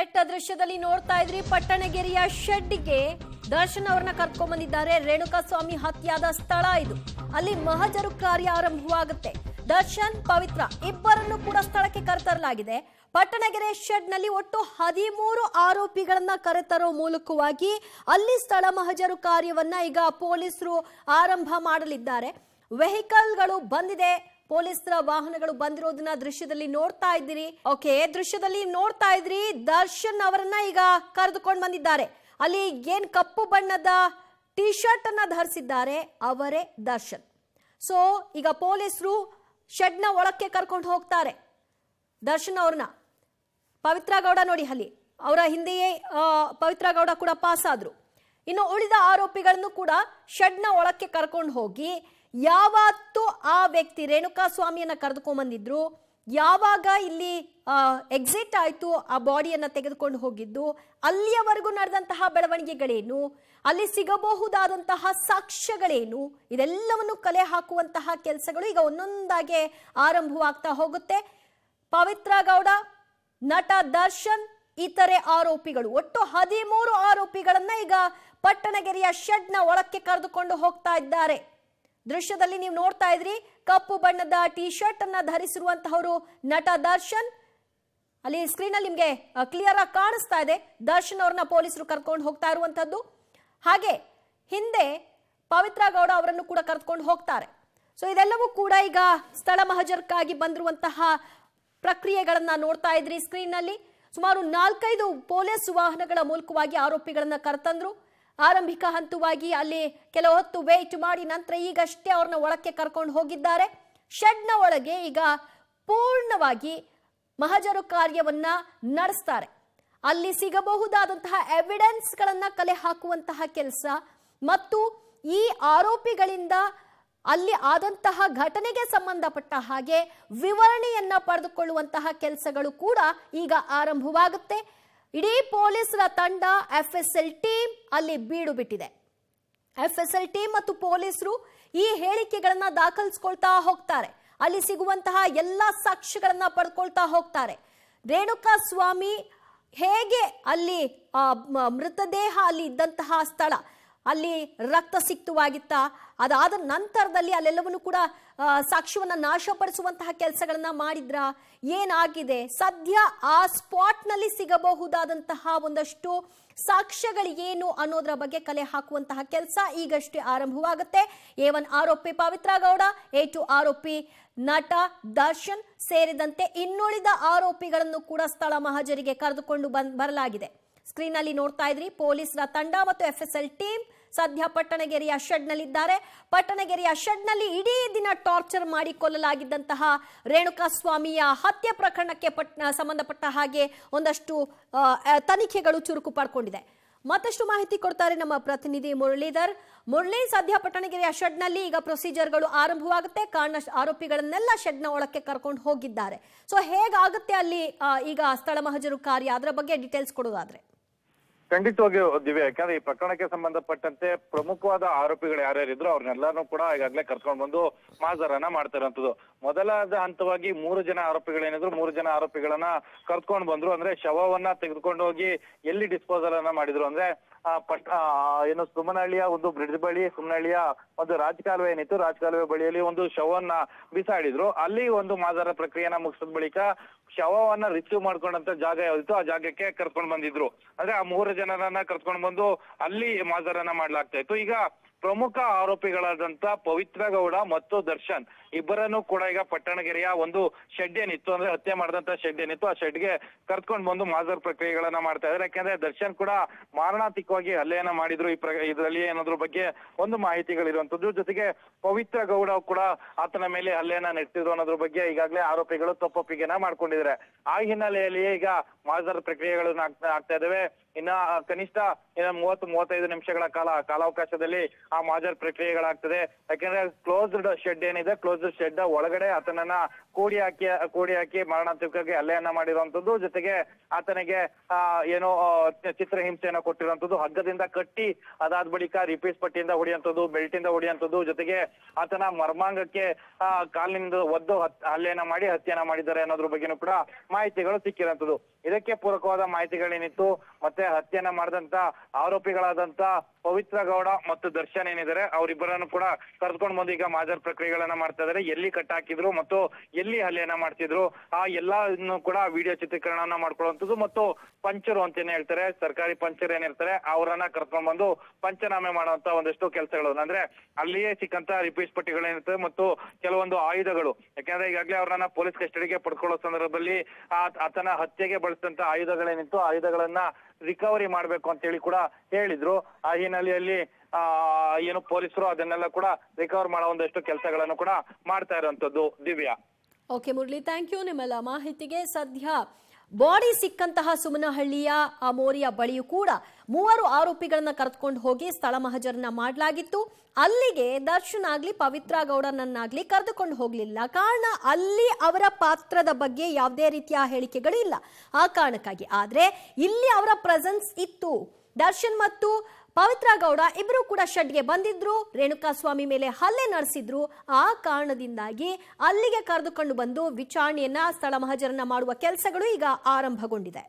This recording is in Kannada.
ರೈಟ್, ದೃಶ್ಯದಲ್ಲಿ ನೋಡ್ತಾ ಇದ್ರಿ ಪಟ್ಟಣಗೆರೆಯ ಶೆಡ್ಗೆ ದರ್ಶನ್ ಅವರನ್ನ ಕರ್ಕೊಂಡ್ ಬಂದಿದ್ದಾರೆ. ರೇಣುಕಾಸ್ವಾಮಿ ಹತ್ಯಾದ ಸ್ಥಳ ಇದು. ಅಲ್ಲಿ ಮಹಜರು ಕಾರ್ಯ ಆರಂಭವಾಗುತ್ತೆ. ದರ್ಶನ್, ಪವಿತ್ರ ಇಬ್ಬರನ್ನು ಕೂಡ ಸ್ಥಳಕ್ಕೆ ಕರೆತರಲಾಗಿದೆ. ಪಟ್ಟಣಗೆರೆ ಶೆಡ್ ನಲ್ಲಿ ಒಟ್ಟು 13 ಆರೋಪಿಗಳನ್ನ ಕರೆತರೋ ಮೂಲಕವಾಗಿ ಅಲ್ಲಿ ಸ್ಥಳ ಮಹಜರು ಕಾರ್ಯವನ್ನ ಈಗ ಪೊಲೀಸರು ಆರಂಭ ಮಾಡಲಿದ್ದಾರೆ. ವೆಹಿಕಲ್ಗಳು ಬಂದಿದೆ, ಪೊಲೀಸರ ವಾಹನಗಳು ಬಂದಿರೋದನ್ನ ದೃಶ್ಯದಲ್ಲಿ ನೋಡ್ತಾ ಇದ್ದೀರಿ. ಓಕೆ, ದೃಶ್ಯದಲ್ಲಿ ನೋಡ್ತಾ ಇದ್ರಿ ದರ್ಶನ್ ಅವರನ್ನ ಈಗ ಕರೆದುಕೊಂಡು ಬಂದಿದ್ದಾರೆ. ಅಲ್ಲಿ ಏನ್ ಕಪ್ಪು ಬಣ್ಣದ ಟಿ ಶರ್ಟ್ ಅನ್ನ ಧರಿಸಿದ್ದಾರೆ ಅವರೇ ದರ್ಶನ್. ಸೊ ಈಗ ಪೊಲೀಸರು ಶೆಡ್ ನ ಒಳಕ್ಕೆ ಕರ್ಕೊಂಡು ಹೋಗ್ತಾರೆ ದರ್ಶನ್ ಅವ್ರನ್ನ. ಪವಿತ್ರ ಗೌಡ ನೋಡಿ, ಅಲ್ಲಿ ಅವರ ಹಿಂದೆಯೇ ಪವಿತ್ರ ಗೌಡ ಕೂಡ ಪಾಸ್ ಆದ್ರು. ಇನ್ನು ಉಳಿದ ಆರೋಪಿಗಳನ್ನು ಕೂಡ ಶೆಡ್ ನ ಒಳಕ್ಕೆ ಕರ್ಕೊಂಡು ಹೋಗಿ ಯಾವತ್ತು ಆ ವ್ಯಕ್ತಿ ರೇಣುಕಾಸ್ವಾಮಿಯನ್ನ ಕರೆದುಕೊಂಡ್ ಬಂದಿದ್ರು, ಯಾವಾಗ ಇಲ್ಲಿ ಎಕ್ಸಿಟ್ ಆಯ್ತು, ಆ ಬಾಡಿಯನ್ನ ತೆಗೆದುಕೊಂಡು ಹೋಗಿದ್ದು, ಅಲ್ಲಿಯವರೆಗೂ ನಡೆದಂತಹ ಬೆಳವಣಿಗೆಗಳೇನು, ಅಲ್ಲಿ ಸಿಗಬಹುದಾದಂತಹ ಸಾಕ್ಷ್ಯಗಳೇನು, ಇದೆಲ್ಲವನ್ನು ಕಲೆ ಹಾಕುವಂತಹ ಕೆಲಸಗಳು ಈಗ ಒಂದೊಂದಾಗೆ ಆರಂಭವಾಗ್ತಾ ಹೋಗುತ್ತೆ. ಪವಿತ್ರ ಗೌಡ, ನಟ ದರ್ಶನ್, ಇತರೆ ಆರೋಪಿಗಳು ಒಟ್ಟು 13 ಆರೋಪಿಗಳನ್ನ ಈಗ ಪಟ್ಟಣಗೆರೆಯ ಶೆಡ್ ನ ಒಳಕ್ಕೆ ಕರೆದುಕೊಂಡು ಹೋಗ್ತಾ ಇದ್ದಾರೆ. ದೃಶ್ಯದಲ್ಲಿ ನೀವು ನೋಡ್ತಾ ಇದ್ರಿ ಕಪ್ಪು ಬಣ್ಣದ ಟಿ ಶರ್ಟ್ ಅನ್ನ ಧರಿಸಿರುವಂತಹವರು ನಟ ದರ್ಶನ್. ಅಲ್ಲಿ ಸ್ಕ್ರೀನ್ ಅಲ್ಲಿ ನಿಮ್ಗೆ ಕ್ಲಿಯರ್ ಆಗಿ ಕಾಣಿಸ್ತಾ ಇದೆ ದರ್ಶನ್ ಅವ್ರನ್ನ ಪೊಲೀಸರು ಕರ್ಕೊಂಡು ಹೋಗ್ತಾ ಇರುವಂತದ್ದು. ಹಾಗೆ ಹಿಂದೆ ಪವಿತ್ರ ಗೌಡ ಅವರನ್ನು ಕೂಡ ಕರೆದುಕೊಂಡು ಹೋಗ್ತಾರೆ. ಸೊ ಇದೆಲ್ಲವೂ ಕೂಡ ಈಗ ಸ್ಥಳ ಮಹಜರ್ಕಾಗಿ ಬಂದಿರುವಂತಹ ಪ್ರಕ್ರಿಯೆಗಳನ್ನ ನೋಡ್ತಾ ಇದ್ರಿ ಸ್ಕ್ರೀನ್ ನಲ್ಲಿ. ಸುಮಾರು 4-5 ಪೊಲೀಸ್ ವಾಹನಗಳ ಮೂಲಕವಾಗಿ ಆರೋಪಿಗಳನ್ನ ಕರೆತಂದ್ರು. ಆರಂಭಿಕ ಹಂತವಾಗಿ ಅಲ್ಲಿ ಕೆಲವು ಹೊತ್ತು ವೇಟ್ ಮಾಡಿ ನಂತರ ಈಗಷ್ಟೇ ಅವ್ರನ್ನ ಒಳಕ್ಕೆ ಕರ್ಕೊಂಡು ಹೋಗಿದ್ದಾರೆ. ಶೆಡ್ ನ ಒಳಗೆ ಈಗ ಪೂರ್ಣವಾಗಿ ಮಹಜರು ಕಾರ್ಯವನ್ನ ನಡೆಸ್ತಾರೆ. ಅಲ್ಲಿ ಸಿಗಬಹುದಾದಂತಹ ಎವಿಡೆನ್ಸ್ ಗಳನ್ನ ಕಲೆ ಹಾಕುವಂತಹ ಕೆಲಸ ಮತ್ತು ಈ ಆರೋಪಿಗಳಿಂದ ಅಲ್ಲಿ ಆದಂತಹ ಘಟನೆಗೆ ಸಂಬಂಧಪಟ್ಟ ಹಾಗೆ ವಿವರಣೆಯನ್ನ ಪಡೆದುಕೊಳ್ಳುವಂತಹ ಕೆಲಸಗಳು ಕೂಡ ಈಗ ಆರಂಭವಾಗುತ್ತೆ. ಇಡೀ ಪೊಲೀಸರ ತಂಡ, FSL ಟೀಮ್ ಅಲ್ಲಿ ಬೀಡು ಬಿಟ್ಟಿದೆ. FSL ಟೀಮ್ ಮತ್ತು ಪೊಲೀಸರು ಈ ಹೇಳಿಕೆಗಳನ್ನ ದಾಖಲಿಸಿಕೊಳ್ತಾ ಹೋಗ್ತಾರೆ. ಅಲ್ಲಿ ಸಿಗುವಂತಹ ಎಲ್ಲಾ ಸಾಕ್ಷ್ಯಗಳನ್ನ ಪಡ್ಕೊಳ್ತಾ ಹೋಗ್ತಾರೆ. ರೇಣುಕಾಸ್ವಾಮಿ ಹೇಗೆ ಅಲ್ಲಿ ಮೃತದೇಹ ಅಲ್ಲಿ ಇದ್ದಂತಹ ಸ್ಥಳ, ಅಲ್ಲಿ ರಕ್ತ ಸಿಕ್ತವಾಗಿತ್ತ, ಅದಾದ ನಂತರದಲ್ಲಿ ಅಲ್ಲೆಲ್ಲವನ್ನು ಕೂಡ ಸಾಕ್ಷ್ಯವನ್ನ ನಾಶಪಡಿಸುವಂತಹ ಕೆಲಸಗಳನ್ನ ಮಾಡಿದ್ರ, ಏನಾಗಿದೆ, ಸದ್ಯ ಆ ಸ್ಪಾಟ್ ನಲ್ಲಿ ಸಿಗಬಹುದಾದಂತಹ ಒಂದಷ್ಟು ಸಾಕ್ಷ್ಯಗಳೇನು ಅನ್ನೋದ್ರ ಬಗ್ಗೆ ಕಲೆ ಹಾಕುವಂತಹ ಕೆಲಸ ಈಗಷ್ಟೇ ಆರಂಭವಾಗುತ್ತೆ. A1 ಆರೋಪಿ ಪವಿತ್ರ ಗೌಡ, A2 ಆರೋಪಿ ನಟ ದರ್ಶನ್ ಸೇರಿದಂತೆ ಇನ್ನುಳಿದ ಆರೋಪಿಗಳನ್ನು ಕೂಡ ಸ್ಥಳ ಮಹಜರಿಗೆ ಕರೆದುಕೊಂಡು ಬರಲಾಗಿದೆ. ಸ್ಕ್ರೀನ್ ಅಲ್ಲಿ ನೋಡ್ತಾ ಇದ್ರಿ ಪೊಲೀಸರ ತಂಡ ಮತ್ತು FSL ಟೀಮ್ ಸದ್ಯ ಪಟ್ಟಣಗೆರೆಯ ಶೆಡ್ ನಲ್ಲಿದ್ದಾರೆ. ಪಟ್ಟಣಗೆರೆಯ ಶೆಡ್ ನಲ್ಲಿ ಇಡೀ ದಿನ ಟಾರ್ಚರ್ ಮಾಡಿ ಕೊಲ್ಲಲಾಗಿದ್ದಂತಹ ರೇಣುಕಾಸ್ವಾಮಿಯ ಹತ್ಯೆ ಪ್ರಕರಣಕ್ಕೆ ಸಂಬಂಧಪಟ್ಟ ಹಾಗೆ ಒಂದಷ್ಟು ತನಿಖೆಗಳು ಚುರುಕು ಪಡ್ಕೊಂಡಿದೆ. ಮತ್ತಷ್ಟು ಮಾಹಿತಿ ಕೊಡ್ತಾರೆ ನಮ್ಮ ಪ್ರತಿನಿಧಿ ಮುರಳೀಧರ್. ಮುರಳಿ, ಸದ್ಯ ಪಟ್ಟಣಗೆರೆಯ ಶೆಡ್ ನಲ್ಲಿ ಈಗ ಪ್ರೊಸೀಜರ್ಗಳು ಆರಂಭವಾಗುತ್ತೆ. ಕಾರಣ ಆರೋಪಿಗಳನ್ನೆಲ್ಲ ಶೆಡ್ ನ ಒಳಕ್ಕೆ ಕರ್ಕೊಂಡು ಹೋಗಿದ್ದಾರೆ. ಸೊ ಹೇಗಾಗುತ್ತೆ ಅಲ್ಲಿ ಈಗ ಸ್ಥಳ ಮಹಜರು ಕಾರ್ಯ, ಅದರ ಬಗ್ಗೆ ಡೀಟೇಲ್ಸ್ ಕೊಡೋದಾದ್ರೆ? ಖಂಡಿತವಾಗಿ ದಿವ್ಯ, ಯಾಕಂದ್ರೆ ಈ ಪ್ರಕರಣಕ್ಕೆ ಸಂಬಂಧಪಟ್ಟಂತೆ ಪ್ರಮುಖವಾದ ಆರೋಪಿಗಳು ಯಾರ್ಯಾರಿದ್ರು ಅವ್ರನ್ನೆಲ್ಲಾನು ಕೂಡ ಈಗಾಗಲೇ ಕರ್ಕೊಂಡು ಬಂದು ಮಾಜರನ್ನ ಮಾಡ್ತಾ ಇರುವಂತದ್ದು. ಮೊದಲಾದ ಹಂತವಾಗಿ 3 ಜನ ಆರೋಪಿಗಳೇನಿದ್ರು 3 ಜನ ಆರೋಪಿಗಳನ್ನ ಕರ್ಕೊಂಡು ಬಂದ್ರು. ಅಂದ್ರೆ ಶವವನ್ನ ತೆಗೆದುಕೊಂಡು ಹೋಗಿ ಎಲ್ಲಿ ಡಿಸ್ಪೋಸಲ್ ಅನ್ನ ಮಾಡಿದ್ರು ಅಂದ್ರೆ ಏನು ಸುಮನಹಳ್ಳಿಯ ಒಂದು ಬ್ರಿಡ್ಜ್ ಬಳಿ, ಸುಮನಹಳ್ಳಿಯ ಒಂದು ರಾಜಕಾಲುವೆ ಏನಿತ್ತು, ರಾಜಕಾಲುವೆ ಬಳಿಯಲ್ಲಿ ಒಂದು ಶವವನ್ನ ಬಿಸಾಡಿದ್ರು. ಅಲ್ಲಿ ಒಂದು ಮಾಜರ ಪ್ರಕ್ರಿಯೆನ ಮುಗಿಸಿದ ಬಳಿಕ ಶವವನ್ನ ರಿಸೀವ್ ಮಾಡ್ಕೊಂಡಂತ ಜಾಗ ಯಾವ್ದಿತ್ತು ಆ ಜಾಗಕ್ಕೆ ಕರ್ಕೊಂಡು ಬಂದಿದ್ರು. ಅಂದ್ರೆ ಆ 3 ಜನರನ್ನ ಕರ್ಕೊಂಡು ಬಂದು ಅಲ್ಲಿ ಮಾಜರನ್ನ ಮಾಡ್ಲಾಗ್ತಾ ಇತ್ತು. ಈಗ ಪ್ರಮುಖ ಆರೋಪಿಗಳಾದಂತ ಪವಿತ್ರ ಗೌಡ ಮತ್ತು ದರ್ಶನ್ ಇಬ್ಬರನ್ನು ಕೂಡ ಈಗ ಪಟ್ಟಣಗೆರೆಯ ಒಂದು ಶೆಡ್ ಏನಿತ್ತು, ಅಂದ್ರೆ ಹತ್ಯೆ ಮಾಡಿದಂತ ಶೆಡ್ ಏನಿತ್ತು ಆ ಶೆಡ್ಗೆ ಕರ್ಕೊಂಡು ಬಂದು ಮಾಜರ್ ಪ್ರಕ್ರಿಯೆಗಳನ್ನ ಮಾಡ್ತಾ ಇದ್ದಾರೆ. ಯಾಕಂದ್ರೆ ದರ್ಶನ್ ಕೂಡ ಮಾರಣಾಂತಿಕವಾಗಿ ಹಲ್ಲೆಯನ್ನ ಮಾಡಿದ್ರು. ಇದರಲ್ಲಿ ಏನಾದ್ರ ಬಗ್ಗೆ ಒಂದು ಮಾಹಿತಿಗಳಿರುವಂತದ್ದು. ಜೊತೆಗೆ ಪವಿತ್ರ ಗೌಡ ಕೂಡ ಆತನ ಮೇಲೆ ಹಲ್ಲೆಯನ್ನ ನಡೆಸಿದ್ರು ಅನ್ನೋದ್ರ ಬಗ್ಗೆ ಈಗಾಗಲೇ ಆರೋಪಿಗಳು ತಪ್ಪೊಪ್ಪಿಗೆನ ಮಾಡ್ಕೊಂಡಿದ್ದಾರೆ. ಆ ಹಿನ್ನೆಲೆಯಲ್ಲಿ ಈಗ ಮಾಜರ್ ಪ್ರಕ್ರಿಯೆಗಳನ್ನ ಆಗ್ತಾ ಇದಾವೆ. ಇನ್ನ ಕನಿಷ್ಠ 30-35 ನಿಮಿಷಗಳ ಕಾಲಾವಕಾಶದಲ್ಲಿ ಆ ಮಾಜರ್ ಪ್ರಕ್ರಿಯೆಗಳಾಗ್ತದೆ. ಯಾಕಂದ್ರೆ ಕ್ಲೋಸ್ಡ್ ಶೆಡ್ ಏನಿದೆ, ಕ್ಲೋಸ್ಡ್ ಶೆಡ್ ಒಳಗಡೆ ಆತನನ್ನ ಕೋಡಿ ಹಾಕಿ ಮಾರಣಾಂತಿಕವಾಗಿ ಹಲ್ಲೆಯನ್ನ ಮಾಡಿರುವಂತದ್ದು, ಜೊತೆಗೆ ಆತನಿಗೆ ಏನೋ ಚಿತ್ರಹಿಂಸೆಯನ್ನ ಕೊಟ್ಟಿರುವಂತದ್ದು, ಹಗ್ಗದಿಂದ ಕಟ್ಟಿ ಅದಾದ ಬಳಿಕ ರಿಪೀಸ್ ಪಟ್ಟಿಯಿಂದ ಹೊಡೆಯುವಂಥದ್ದು, ಬೆಲ್ಟ್ ಇಂದ ಹೊಡೆಯುವಂಥದ್ದು, ಜೊತೆಗೆ ಆತನ ಮರ್ಮಾಂಗಕ್ಕೆ ಕಾಲಿನಿಂದ ಒದ್ದು ಹಲ್ಲೆಯನ್ನ ಮಾಡಿ ಹತ್ಯೆಯನ್ನ ಮಾಡಿದ್ದಾರೆ ಅನ್ನೋದ್ರ ಬಗ್ಗೆನೂ ಕೂಡ ಮಾಹಿತಿಗಳು ಸಿಕ್ಕಿರುವಂತದ್ದು. ಇದಕ್ಕೆ ಪೂರಕವಾದ ಮಾಹಿತಿಗಳೇನಿತ್ತು, ಮತ್ತೆ ಹತ್ಯೆಯನ್ನ ಮಾಡಿದಂತ ಆರೋಪಿಗಳಾದಂತ ಪವಿತ್ರ ಗೌಡ ಮತ್ತು ದರ್ಶನ್ ಏನಿದ್ದಾರೆ ಅವರಿಬ್ಬರನ್ನು ಕೂಡ ಕರೆದುಕೊಂಡು ಬಂದು ಈಗ ಮಾಜರ್ ಪ್ರಕ್ರಿಯೆಗಳನ್ನ ಮಾಡ್ತಾ ಇದ್ದಾರೆ. ಎಲ್ಲಿ ಕಟ್ ಹಾಕಿದ್ರು ಮತ್ತು ಎಲ್ಲಿ ಹಲ್ಲೆಯನ್ನ ಮಾಡ್ತಿದ್ರು ಆ ಎಲ್ಲಾನು ಕೂಡ ವಿಡಿಯೋ ಚಿತ್ರೀಕರಣವನ್ನ ಮಾಡ್ಕೊಳ್ಳುವಂಥದ್ದು ಮತ್ತು ಪಂಚರು ಅಂತಾನೆ ಹೇಳ್ತಾರೆ, ಸರ್ಕಾರಿ ಪಂಚರ್ ಏನಿರ್ತಾರೆ ಅವರನ್ನ ಕರ್ಕೊಂಡ್ ಬಂದು ಪಂಚನಾಮೆ ಮಾಡುವಂತ ಒಂದಷ್ಟು ಕೆಲಸಗಳು, ಅಂದ್ರೆ ಅಲ್ಲಿಯೇ ಸಿಕ್ಕಂತ ರಿಪೀಟ್ ಪಟ್ಟಿಗಳೇನಿರ್ತವೆ ಮತ್ತು ಕೆಲವೊಂದು ಆಯುಧಗಳು. ಯಾಕಂದ್ರೆ ಈಗಾಗಲೇ ಅವರನ್ನ ಪೊಲೀಸ್ ಕಸ್ಟಡಿಗೆ ಪಡ್ಕೊಳ್ಳೋ ಸಂದರ್ಭದಲ್ಲಿ ಆತನ ಹತ್ಯೆಗೆ ಬಳಸಿದಂತ ಆಯುಧಗಳೇನಿತ್ತು ಆಯುಧಗಳನ್ನ ರಿಕವರಿ ಮಾಡ್ಬೇಕು ಅಂತ ಹೇಳಿ ಕೂಡ ಹೇಳಿದ್ರು. ಆ ಹಿನ್ನೆಲೆಯಲ್ಲಿ ಏನು ಪೊಲೀಸರು ಅದನ್ನೆಲ್ಲ ಕೂಡ ರಿಕವರ್ ಮಾಡೋ ಒಂದಷ್ಟು ಕೆಲಸಗಳನ್ನು ಕೂಡ ಮಾಡ್ತಾ ಇರುವಂತದ್ದು. Divya. Okay Murali, thank you ನಿಮ್ಮೆಲ್ಲ ಮಾಹಿತಿಗೆ. ಸದ್ಯ ಬಾಡಿ ಸಿಕ್ಕಂತಹ ಸುಮನಹಳ್ಳಿಯ ಆ ಮೋರಿಯ ಬಳಿಯೂ ಕೂಡ 3 ಆರೋಪಿಗಳನ್ನ ಕರೆದುಕೊಂಡು ಹೋಗಿ ಸ್ಥಳ ಮಹಜರನ್ನ ಮಾಡಲಾಗಿತ್ತು. ಅಲ್ಲಿಗೆ ದರ್ಶನ್ ಆಗ್ಲಿ ಪವಿತ್ರ ಗೌಡನನ್ನಾಗ್ಲಿ ಕರೆದುಕೊಂಡು ಹೋಗ್ಲಿಲ್ಲ. ಕಾರಣ ಅಲ್ಲಿ ಅವರ ಪಾತ್ರದ ಬಗ್ಗೆ ಯಾವುದೇ ರೀತಿಯ ಹೇಳಿಕೆಗಳಿಲ್ಲ. ಆ ಕಾರಣಕ್ಕಾಗಿ. ಆದ್ರೆ ಇಲ್ಲಿ ಅವರ ಪ್ರೆಸೆನ್ಸ್ ಇತ್ತು. ದರ್ಶನ್ ಮತ್ತು ಪವಿತ್ರ ಗೌಡ ಇಬ್ಬರು ಕೂಡ ಶೆಡ್ಗೆ ಬಂದಿದ್ರು, ರೇಣುಕಾಸ್ವಾಮಿ ಮೇಲೆ ಹಲ್ಲೆ ನಡೆಸಿದ್ರು. ಆ ಕಾರಣದಿಂದಾಗಿ ಅಲ್ಲಿಗೆ ಕರೆದುಕೊಂಡು ಬಂದು ವಿಚಾರಣೆಯನ್ನ ಸ್ಥಳ ಮಹಜರನ್ನ ಮಾಡುವ ಕೆಲಸಗಳು ಈಗ ಆರಂಭಗೊಂಡಿದೆ.